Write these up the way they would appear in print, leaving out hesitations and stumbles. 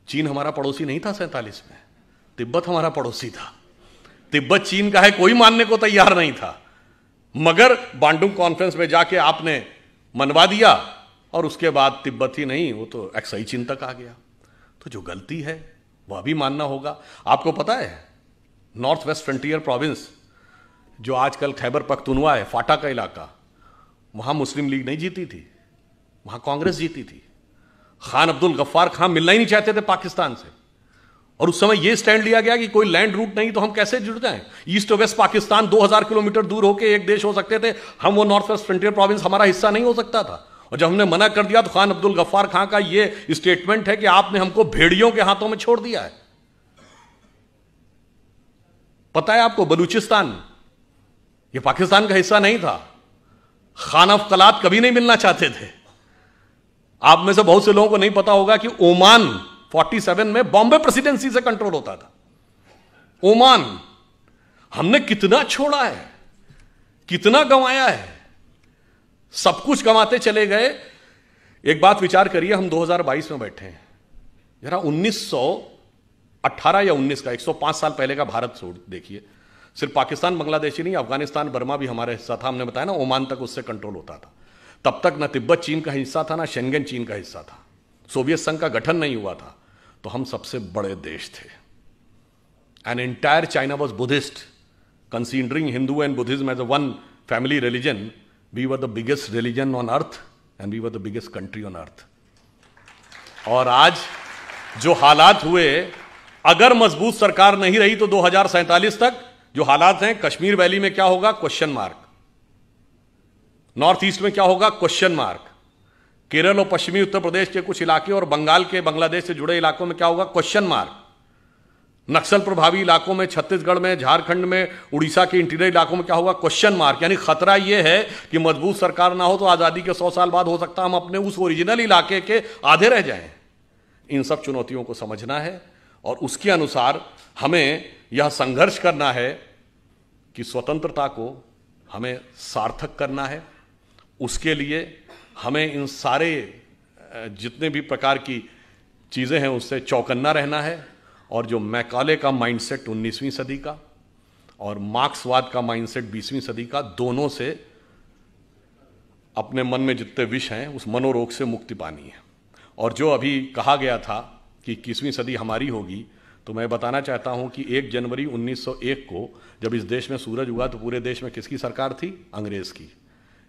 चीन हमारा पड़ोसी नहीं था 47 में, तिब्बत हमारा पड़ोसी था। तिब्बत चीन का है कोई मानने को तैयार नहीं था, मगर बांडुंग कॉन्फ्रेंस में जाके आपने मनवा दिया और उसके बाद तिब्बत ही नहीं, वो तो एक्साई चीन तक आ गया। तो जो गलती है वह भी मानना होगा। आपको पता है नॉर्थ वेस्ट फ्रंटियर प्रोविंस जो आजकल खैबर पख्तूनवा है, फाटा का इलाका, वहां मुस्लिम लीग नहीं जीती थी, वहां कांग्रेस जीती थी। खान अब्दुल गफ्फार खान मिलना ही नहीं चाहते थे पाकिस्तान से, और उस समय यह स्टैंड लिया गया कि कोई लैंड रूट नहीं तो हम कैसे जुड़ जाएं। ईस्ट और वेस्ट पाकिस्तान 2000 किलोमीटर दूर होकर एक देश हो सकते थे, हम वो नॉर्थ वेस्ट फ्रंटियर प्रोविंस हमारा हिस्सा नहीं हो सकता था। और जब हमने मना कर दिया तो खान अब्दुल गफ्फार खान का यह स्टेटमेंट है कि आपने हमको भेड़ियों के हाथों में छोड़ दिया है। पता है आपको, बलूचिस्तान ये पाकिस्तान का हिस्सा नहीं था, खान ऑफ कलात कभी नहीं मिलना चाहते थे। आप में से बहुत से लोगों को नहीं पता होगा कि ओमान 47 में बॉम्बे प्रेसिडेंसी से कंट्रोल होता था। ओमान हमने कितना छोड़ा है, कितना गंवाया है, सब कुछ गंवाते चले गए। एक बात विचार करिए, हम 2022 में बैठे हैं, जरा 1918 या 19 का 105 साल पहले का भारत छोड़ देखिए। सिर्फ पाकिस्तान बांग्लादेश ही नहीं, अफगानिस्तान बर्मा भी हमारे हिस्सा था। हमने बताया ना, ओमान तक उससे कंट्रोल होता था। तब तक ना तिब्बत चीन का हिस्सा था, ना शेंगेन चीन का हिस्सा था, सोवियत संघ का गठन नहीं हुआ था। तो हम सबसे बड़े देश थे। An entire China was Buddhist, considering Hindu and Buddhism as a one family religion. We were the biggest religion on earth and we were the biggest country on earth. और आज जो हालात हुए, अगर मजबूत सरकार नहीं रही तो 2047 तक जो हालात हैं, कश्मीर वैली में क्या होगा, क्वेश्चन मार्क। नॉर्थ ईस्ट में क्या होगा, क्वेश्चन मार्क। केरल और पश्चिमी उत्तर प्रदेश के कुछ इलाके और बंगाल के बांग्लादेश से जुड़े इलाकों में क्या होगा, क्वेश्चन मार्क। नक्सल प्रभावी इलाकों में, छत्तीसगढ़ में, झारखंड में, उड़ीसा के इंटीरियर इलाकों में क्या होगा, क्वेश्चन मार्क। यानी खतरा यह है कि मजबूत सरकार ना हो तो आजादी के 100 साल बाद हो सकता है हम अपने उस ओरिजिनल इलाके के आधे रह जाएं। इन सब चुनौतियों को समझना है और उसके अनुसार हमें यह संघर्ष करना है कि स्वतंत्रता को हमें सार्थक करना है। उसके लिए हमें इन सारे जितने भी प्रकार की चीज़ें हैं उससे चौकन्ना रहना है। और जो मैकाले का माइंडसेट 19वीं सदी का और मार्क्सवाद का माइंडसेट 20वीं सदी का, दोनों से अपने मन में जितने विष हैं उस मनोरोग से मुक्ति पानी है। और जो अभी कहा गया था कि 21वीं सदी हमारी होगी, तो मैं बताना चाहता हूं कि 1 जनवरी 1901 को जब इस देश में सूरज उगा तो पूरे देश में किसकी सरकार थी, अंग्रेज की।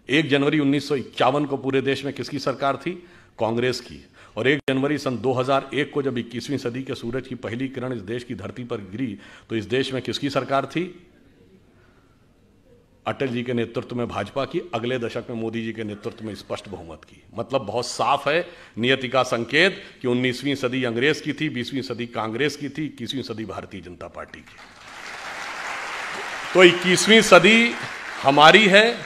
1 जनवरी 1951 को पूरे देश में किसकी सरकार थी, कांग्रेस की। और 1 जनवरी सन 2001 को जब 21वीं सदी के सूरज की पहली किरण इस देश की धरती पर गिरी तो इस देश में किसकी सरकार थी, अटल जी के नेतृत्व में भाजपा की। अगले दशक में मोदी जी के नेतृत्व में स्पष्ट बहुमत की। मतलब बहुत साफ है नियति का संकेत कि 19वीं सदी अंग्रेज की थी, 20वीं सदी कांग्रेस की थी, 21वीं सदी भारतीय जनता पार्टी की। तो 21वीं सदी हमारी है,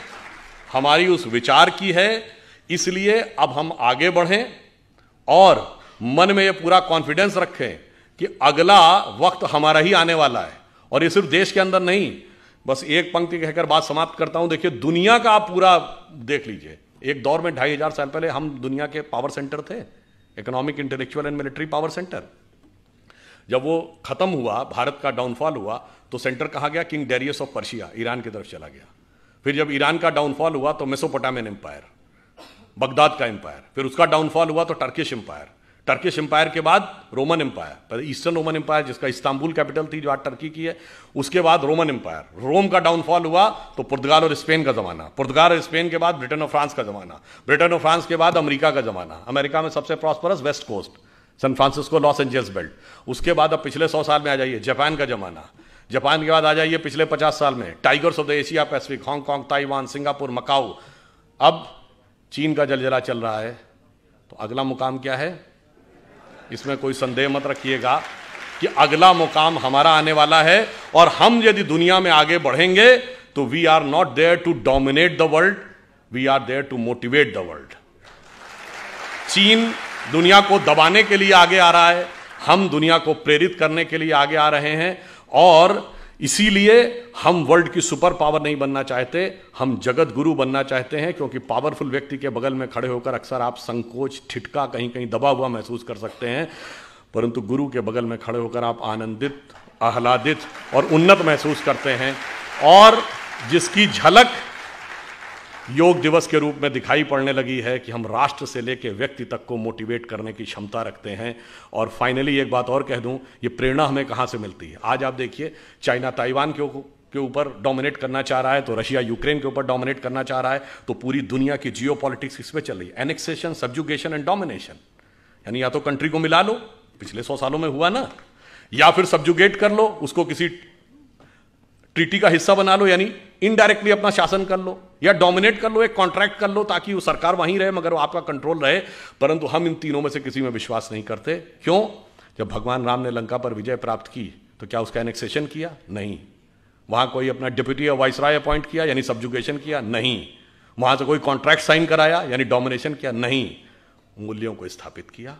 हमारी उस विचार की है। इसलिए अब हम आगे बढ़ें और मन में यह पूरा कॉन्फिडेंस रखें कि अगला वक्त हमारा ही आने वाला है। और ये सिर्फ देश के अंदर नहीं, बस एक पंक्ति कहकर बात समाप्त करता हूं। देखिए, दुनिया का आप पूरा देख लीजिए। एक दौर में 2500 साल पहले हम दुनिया के पावर सेंटर थे, economic, intellectual and military power centre. जब वो खत्म हुआ, भारत का डाउनफॉल हुआ, तो सेंटर कहाँ गया, king Darius of Persia, Iran की तरफ चला गया। फिर जब ईरान का डाउनफॉल हुआ तो मेसोपोटामियन एम्पायर, बगदाद का एम्पायर। फिर उसका डाउनफॉल हुआ तो टर्किश एम्पायर। टर्किश एम्पायर के बाद रोमन एम्पायर, पहले ईस्टर्न रोमन एम्पायर जिसका इस्तांबुल कैपिटल थी जो आज टर्की की है, उसके बाद रोमन एम्पायर। रोम का डाउनफॉल हुआ तो पुर्तगाल और स्पेन का जमाना। पुर्तगाल और स्पेन के बाद ब्रिटेन और फ्रांस का जमाना। ब्रिटेन और फ्रांस के बाद अमेरिका का जमाना। अमेरिका में सबसे prosperous west coast, San Francisco, Los Angeles belt. उसके बाद अब पिछले 100 साल में आ जाइए, जापान का जमाना। जापान के बाद आ जाइए पिछले 50 साल में tigers of the Asia Pacific, Hong Kong, Taiwan, Singapore, Macau. अब चीन का जलजला चल रहा है। तो अगला मुकाम क्या है, इसमें कोई संदेह मत रखिएगा कि अगला मुकाम हमारा आने वाला है। और हम यदि दुनिया में आगे बढ़ेंगे तो we are not there to dominate the world, we are there to motivate the world. चीन दुनिया को दबाने के लिए आगे आ रहा है, हम दुनिया को प्रेरित करने के लिए आगे आ रहे हैं। और इसीलिए हम वर्ल्ड की सुपर पावर नहीं बनना चाहते, हम जगत गुरु बनना चाहते हैं। क्योंकि पावरफुल व्यक्ति के बगल में खड़े होकर अक्सर आप संकोच, ठिठका, कहीं कहीं दबा हुआ महसूस कर सकते हैं। परंतु गुरु के बगल में खड़े होकर आप आनंदित, आह्लादित और उन्नत महसूस करते हैं, और जिसकी झलक योग दिवस के रूप में दिखाई पड़ने लगी है कि हम राष्ट्र से लेकर व्यक्ति तक को मोटिवेट करने की क्षमता रखते हैं। और फाइनली एक बात और कह दूं, ये प्रेरणा हमें कहां से मिलती है? आज आप देखिए, चाइना ताइवान के ऊपर डोमिनेट करना चाह रहा है, तो रशिया यूक्रेन के ऊपर डोमिनेट करना चाह रहा है, तो पूरी दुनिया की जियोपॉलिटिक्स इस पे चल रही है, एनेक्सेशन, सब्जुगेशन एंड डोमिनेशन। यानी या तो कंट्री को मिला लो, पिछले 100 सालों में हुआ ना, या फिर सब्जुगेट कर लो, उसको किसी ट्रीटी का हिस्सा बना लो, यानी इनडायरेक्टली अपना शासन कर लो, या डोमिनेट कर लो, एक कॉन्ट्रैक्ट कर लो ताकि वो सरकार वहीं रहे मगर वो आपका कंट्रोल रहे। परंतु हम इन तीनों में से किसी में विश्वास नहीं करते। क्यों? जब भगवान राम ने लंका पर विजय प्राप्त की तो क्या उसका एनेक्सेशन किया? नहीं। वहां कोई अपना डिप्टी या वाइसराय अपॉइंट किया, यानी सब्जुगेशन किया? नहीं। वहां से कोई कॉन्ट्रैक्ट साइन कराया, यानी डोमिनेशन किया? नहीं। मूल्यों को स्थापित किया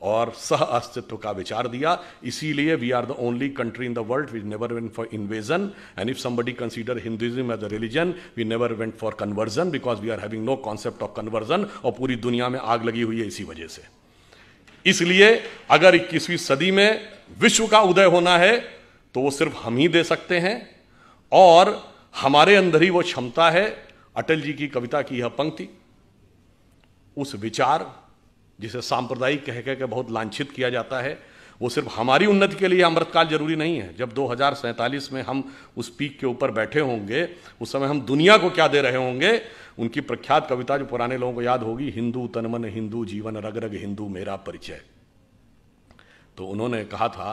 और सह अस्तित्व का विचार दिया। इसीलिए we are the only country in the world which never went for invasion, and if somebody consider Hinduism as a religion, we never went for conversion, because we are having no concept of conversion. और पूरी दुनिया में आग लगी हुई है इसी वजह से। इसलिए अगर 21वीं सदी में विश्व का उदय होना है तो वो सिर्फ हम ही दे सकते हैं, और हमारे अंदर ही वो क्षमता है। अटल जी की कविता की यह पंक्ति, उस विचार जिसे सांप्रदायिक कह के बहुत लांछित किया जाता है, वो सिर्फ हमारी उन्नति के लिए अमृतकाल जरूरी नहीं है। जब 2047 में हम उस पीक के ऊपर बैठे होंगे, उस समय हम दुनिया को क्या दे रहे होंगे। उनकी प्रख्यात कविता जो पुराने लोगों को याद होगी, हिंदू तन मन हिंदू जीवन, रग रग हिंदू मेरा परिचय। तो उन्होंने कहा था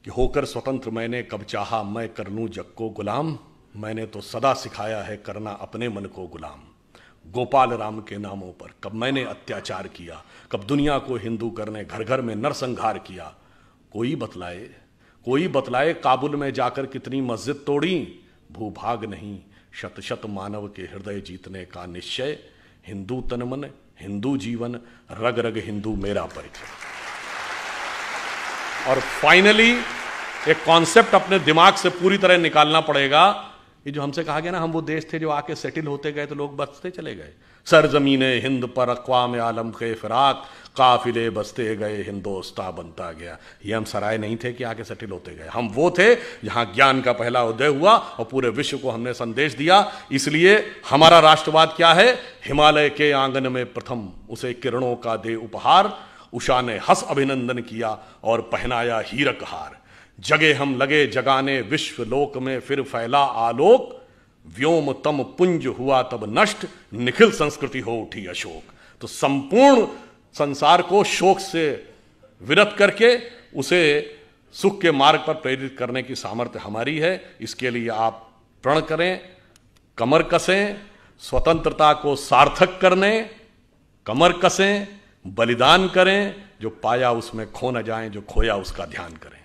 कि होकर स्वतंत्र मैंने कब चाहा, मैं कर लूं जग को गुलाम, मैंने तो सदा सिखाया है करना अपने मन को गुलाम। गोपाल राम के नामों पर कब मैंने अत्याचार किया, कब दुनिया को हिंदू करने घर घर में नरसंहार किया। कोई बतलाए काबुल में जाकर कितनी मस्जिद तोड़ी, भूभाग नहीं शत शत मानव के हृदय जीतने का निश्चय। हिंदू तन मन हिंदू जीवन, रग रग हिंदू मेरा परिचय। और फाइनली एक कॉन्सेप्ट अपने दिमाग से पूरी तरह निकालना पड़ेगा। ये जो हमसे कहा गया ना, हम वो देश थे जो आके सेटल होते गए तो लोग बसते चले गए। सरजमीने हिंद पर अक़वाम आलम के फिराक, काफिले बसते गए हिंदोस्तां बनता गया। ये हम सराय नहीं थे कि आके सेटल होते गए, हम वो थे जहां ज्ञान का पहला उदय हुआ और पूरे विश्व को हमने संदेश दिया। इसलिए हमारा राष्ट्रवाद क्या है? हिमालय के आंगन में प्रथम उसे किरणों का दे उपहार, उषा ने हंस अभिनंदन किया और पहनाया हीरक हार। जगे हम लगे जगाने विश्व लोक में फिर फैला आलोक, व्योम तम पुंज हुआ तब नष्ट, निखिल संस्कृति हो उठी अशोक। तो संपूर्ण संसार को शोक से विरत करके उसे सुख के मार्ग पर प्रेरित करने की सामर्थ्य हमारी है। इसके लिए आप प्रण करें, कमर कसें, स्वतंत्रता को सार्थक करने कमर कसें, बलिदान करें, जो पाया उसमें खो न जाएं, जो खोया उसका ध्यान करें।